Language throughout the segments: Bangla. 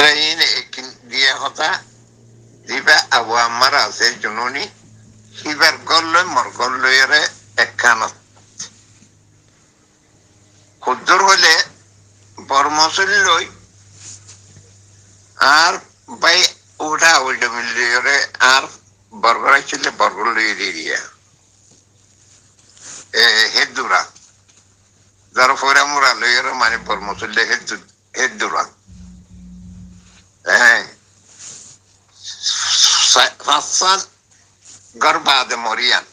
ini dia kota diba Abu Ammar আছে জননী হিবার গল্লই মর গল্লইরে একখানত খুদ্দর হলে বর্মসল লই আর বাই ওটা ওইটা মিলিয়ে আর বরগড়াই ছিল বরগড় লই দিয়া হেদুরা যারা ফোরা মুরা লইরে মানে বর্মসল হেদুরা Fasal Garbade Morian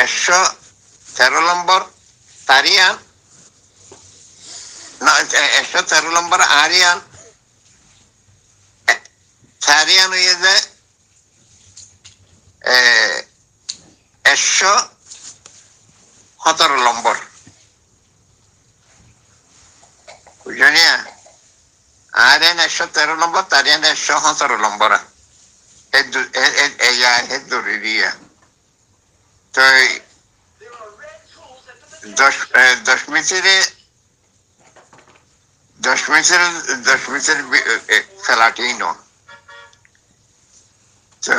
Esho Terolambor Tarian No Esho Terolambor Arian Tarian is Esho Hotorolambor Ujonia Arian esho 13 number Tarian esho 17 number ella heduriría তো 10 মিটার খেলাটিনো তো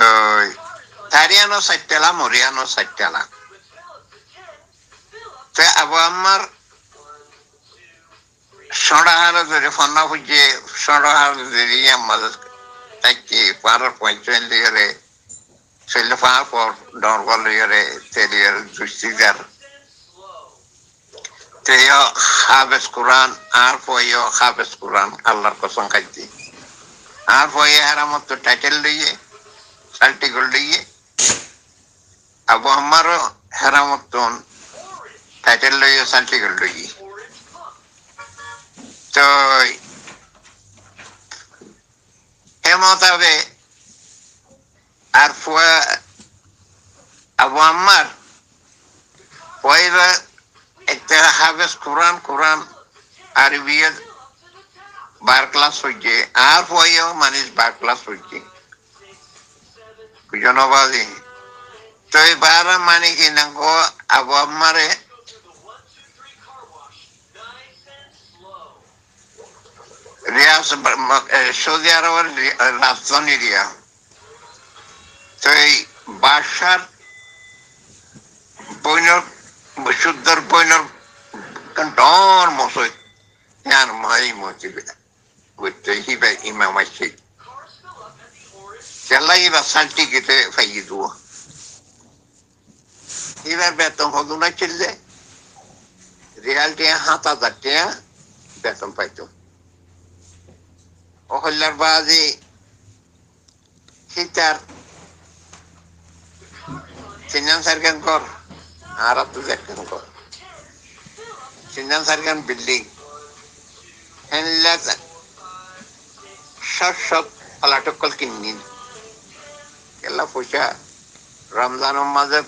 Tariano সাইটেলা Moriano সাইটেলা তো Abu Ammar Sonahara ধরে ফন্না ফুজে sonahara ধরে আমাদের তাকে পারার পয়েন্ট লিয়ে সেলে ফার পর ডরগল লিয়ে তেলিয়ে দুষ্টিদার তেয় হাফেজ কোরআন আর পয় হাফেজ কোরআন আল্লাহর কসম খাইতি আর পয় হারামত টাইটেল লিয়ে সার্টিকেল লিয়ে Abu Ammar হারামত টাইটেল লিয়ে সার্টিকেল লিয়ে তো হেমতাবে আর Abu Ammar পয়লা একটা হাফেজ কোরআন আরবিয়া 12 ক্লাস হইছে আর পয়ও মানুষ 12 ক্লাস হইছে জনবাদী তো এবার মানে কি না গো Abu Ammar রিয়াজ সৌদি আরবের রাজধানী রিয়া তো এই বাদশার বইনর শুদ্ধর বইনর ডর মশই ইয়ার মাই মতি বুঝতে হিবে ইমাম আছে চালাই বা শান্তি গেতে ফাইয়ে দুয়া এবার বেতন হতো না চললে রিয়ালটি 7,000 টাকা বেতন পাইতো ওহল্লার বাজি হিটার সিনান সারগান কর আর তো দেখেন কর সিনান সারগান বিল্ডিং হেনলা সব পালাটকল কিনিন কেলা পয়সা রমজানের মাঝে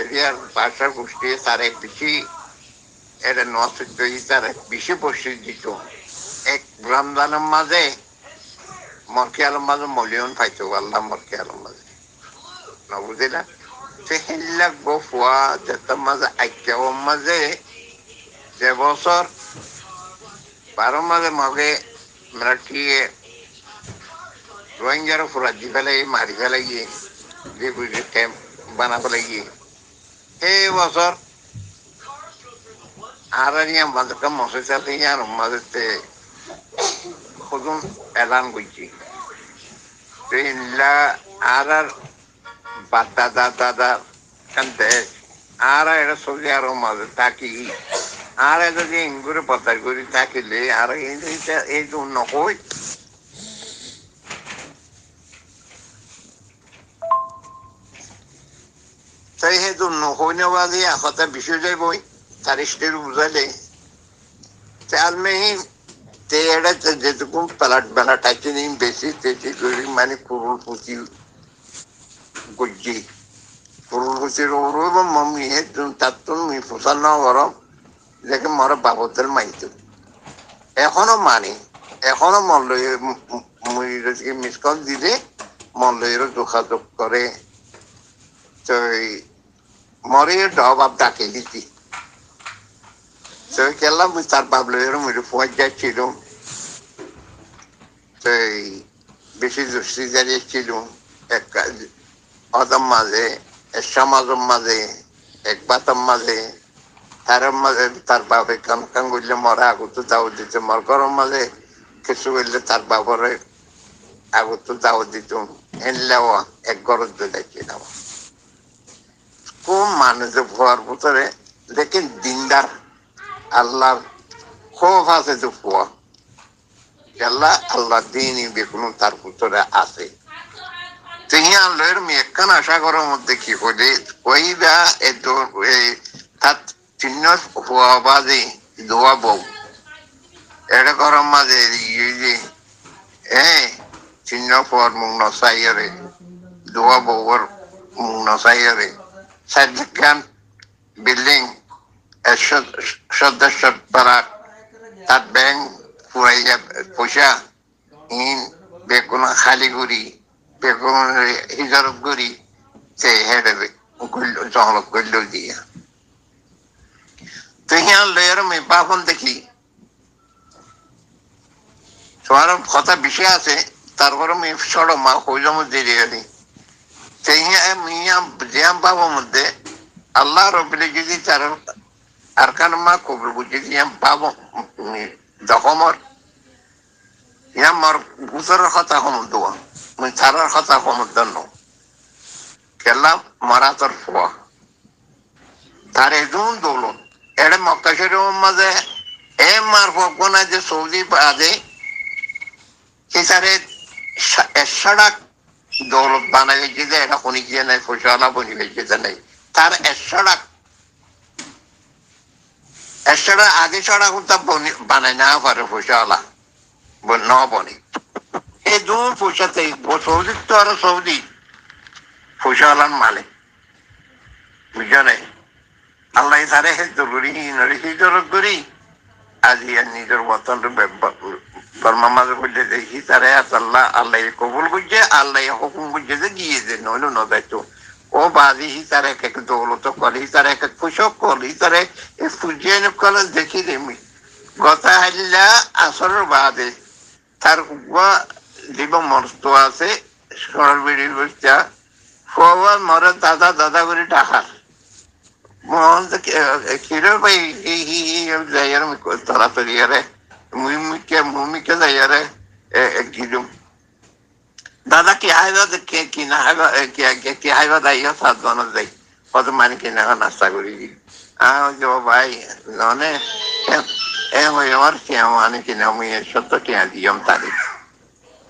এরিয়ার ভাষা গোষ্ঠী তারে বেশি এটা নসুদ্ধ তারে বেশি বসে দিত এক রমজানের মাঝে মরকিয়ালের মাঝে মলিয়ন পাইতো আল্লাহ মরকিয়ালের মাঝে না বুঝিলা সে হিল্লা গোফুয়া যেটার মাঝে আইকেওর মাঝে যে বছর 12 মাঝে মগে মিলিটারিয়ে রোহিঙ্গার ফুরা দি ফেলে মারি ফেলে গিয়ে রিফিউজি ক্যাম্প বানা ফেলে গিয়ে এই বছর আর আমাদেরকে মশে চালে আর আমাদের খুদুন এলান করছি আর দাদা কানতে আর এটা সৌদি আরব মাঝে থাকি আর যদি ইঙ্গুরে পতার করি থাকিলে আর এই নকই তাই সেইটো নহৈনবাদী আশতে বিষয় যায় বই তারিখটির বুঝালে আলমেহি এটা যেটুকু বেলাটাকে নিয়ে বেশি তেছি করি মানে কুরুল পুঁতি গজ্জি কুরুল পুঁতির ওর মম্মি হে তার তো ফুসাল না গরম দেখে মর বাবতের মাইত এখনো মানে এখনো মল্লয় মিস কল দিলে মল্লয়েরও যোগাযোগ করে তো মরে জবাব ডাকে দিতি তো গেলাম তার বাবলের মধ্যে ফুয়ার যাচ্ছিল তো বেশি দৃষ্টি দাঁড়িয়ে ছিল এক অদম মাঝে এক সমাজম মাঝে এক বাতম মাঝে তার মাঝে তার বাপে কাম কাম করলে মরা আগত দাওয়াত দিতে মর গরম মাঝে কিছু করলে তার বাবরে আগত দাওয়াত দিত এনলেও এক গরজ দেখছিলাম কোন মানুষের ভুয়ার ভিতরে দেখেন দিনদার আল্লাহর খোফ আছে তো ফুয়া আল্লাহ আল্লাহ দিনই বেগুন তার ভিতরে আছে তিহিয়া লয়ের মেয়েকান আশা করার মধ্যে কি হলে কইবা এই তার চিহ্ন হওয়া বাজে দোয়া বউ এটা করার মাঝে যে হ্যাঁ চিহ্ন হওয়ার মুখ নসাইয়ারে দোয়া বউর মুখ নসাইয়ারে সাইডখান বিল্ডিং সদস্য পাড়া তার ব্যাংক পুরাইয়া পয়সা ইন বেগুন খালি করি বেগুন হিজারত করি সে হেডে জহলত করল দিয়া তো হিয়ার লয়ের মেয়ে বাপন দেখি তোমার কথা বিষয় আছে তারপরে মেয়ে সড়ো মা হইলাম দেরি গেলি তো হিয়া মিয়া জিয়াম বাবার মধ্যে আল্লাহ রবিলে যদি তার আর কান মা কবর বুঝে ইয়াম পাবো দখমর ইয়াম মর গুজরের কথা সমুদ দোয়া মুই তারার কথা সমুদ ন কেলা মারা তোর ফুয়া তার এজন দৌলত এড়ে মক্কা শরীফের মাঝে এ মার ফকনা যে সৌদি বাদে সেটারে এসাড়াক দৌলত বানাই গেছে যে এটা শুনি গিয়ে নাই ফসলা বনি গেছে নাই তার এসাড়াক এছাড়া আগে ছাড়া তা বানায় না পারে ফসলা ন বনে এই দূর পয়সাতে সৌদি তো আরো সৌদি ফসলার মালিক বুঝা নাই আল্লাহ তারে জরুরি হিজরত করি আজি নিজের বতন বর্মা মাঝে করছে দেখি তারে আল্লাহ আল্লাহ কবুল করছে আল্লাহ হুকুম করছে যে গিয়ে যে নইল নদাইতো ও বাজি হি তার এক এক দৌলত করে হি তার এক এক পোশাক করে হি তার ফুজিয়ে করে দেখি দেমি গতা হাইলা আসরের বাদে তার জীব মস্ত আছে সরল বেড়ির বসা ফোয়া মরে দাদা দাদা করে ডাকার মন কিরো ভাই যাইয়ার তাড়াতাড়ি আরে মুমিকে যাইয়ারে গিলুম দাদা কি হাইবা কি না হাইবা কি হাইবা দাইয়া সাত জন যাই কত মানে কিনা নাস্তা করি ভাই ননে এ হয়ে আমার কে মানে কিনা আমি সত্য টিয়া দিয়ম তারিখ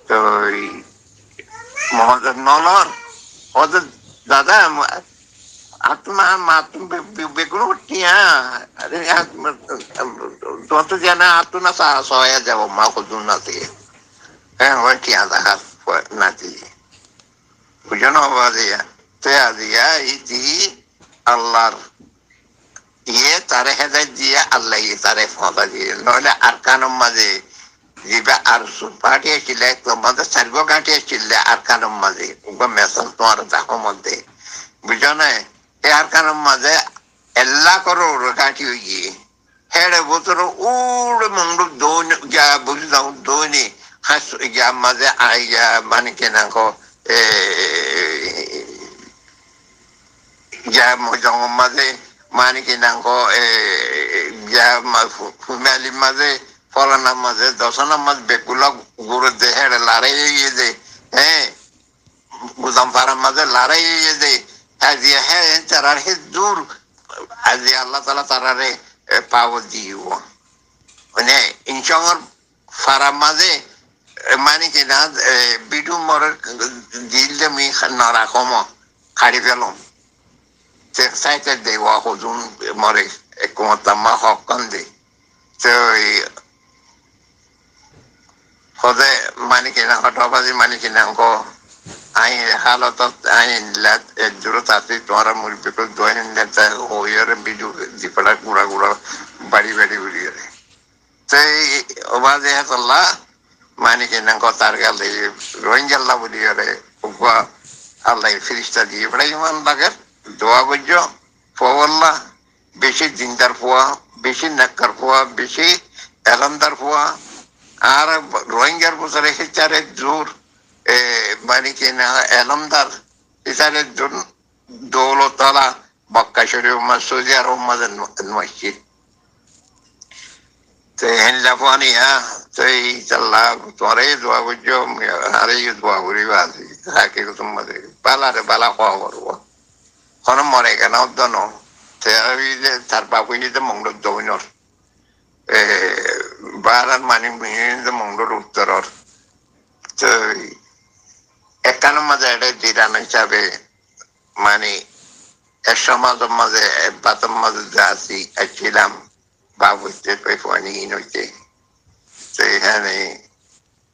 তো মহোদয় নলর ওদের দাদা আত্মা বেগুন টিয়া যত জানা আত্মনা সহায় যাব মা খুঁজুন না থেকে হ্যাঁ ওই টিয়া দেখা নাতি বুঝানো হবা দিয়া তেয়া দিয়া ইতি আল্লাহর ইয়ে তারে হেদায়ত দিয়ে আল্লাহ তারে ফদা দিয়ে নইলে আর কানম মাঝে যেটা আর পাঠিয়েছিলে তোমাদের সার্গ কাটিয়েছিলে আর কানম মাঝে মেসল তোমার দেখো মধ্যে বুঝো না এ আর কানম মাঝে এল্লা করো কাটি গিয়ে হেড়ে বোতর উড়ে মন্ডুক দৌড় যা বুঝে দাও দৌড়ে হাস যা মাঝে আই যা মানে কেনা যা জঙ্গল মাঝে মানে কিনা যা ফুমিয়ালির মাঝে ফলানার মাঝে দশনার মাঝে বেকুলা গুড়ে দে হেড়ে লড়াই দে হ্যাঁ মুজামফারার মাঝে লড়াই দে আজি হ্যাঁ তারার হে দূর আজি আল্লাহ তালা তারারে পাব দিব মানে ইনসঙ্গর ফারার মাঝে মানে কিনা বিডু মরের দিলে মি নরাকম খাড়ি পেলাম সাইকেল দেওয়া হজুন মরে একমতাম্মা হকান দে তো হদে মানে কিনা হঠাবাজি মানে কিনা আই হালতত আই জোরত আছে তোমার মুরব্বী দোয়ান হইয়ারে বিজু জিপড়া গুড়া গুড়া বাড়ি বাড়ি উড়িয়ে তো ওবাজে হাতল্লা মানে কিনা তার গালে রোহিঙ্গাল্লা বলিয়ারে আল্লাহ ফিরিস্তা দিয়ে বেড়াই ইমান লাগে দোয়া করছ ফোয়াল্লা বেশি দিনদার ফোয়া বেশি নাক্কার পোয়া বেশি এলামদার পোয়া আর রোহিঙ্গার বছরে হেচারে জোর মানে কি না এলামদার হেচারে জোর দৌলতলা মক্কা শরীফ সৌদি আরব মাঝে মসজিদ তো হেনলা পানি হ্যাঁ তো এই চাল্লা তোরে দোয়া বুঝছো আরে দোয়া করিবা আজি হাকে তোমাদের বালারে বালা খাওয়া করবো হন মরে কেন দন তার বাবু যে মঙ্গল দৌনর বারার মানে যে মঙ্গল উত্তরর তো একানোর মাঝে এটা দিরান হিসাবে মানে এক সমাজের মাঝে বাতর মাঝে যে আছি ছিলাম বাবুতে পানি হইতে তো এখানে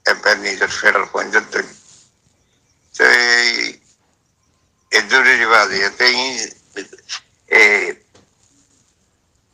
এবার নিজের ফেরার পঞ্চায়েত তো এই জরুরি বাজে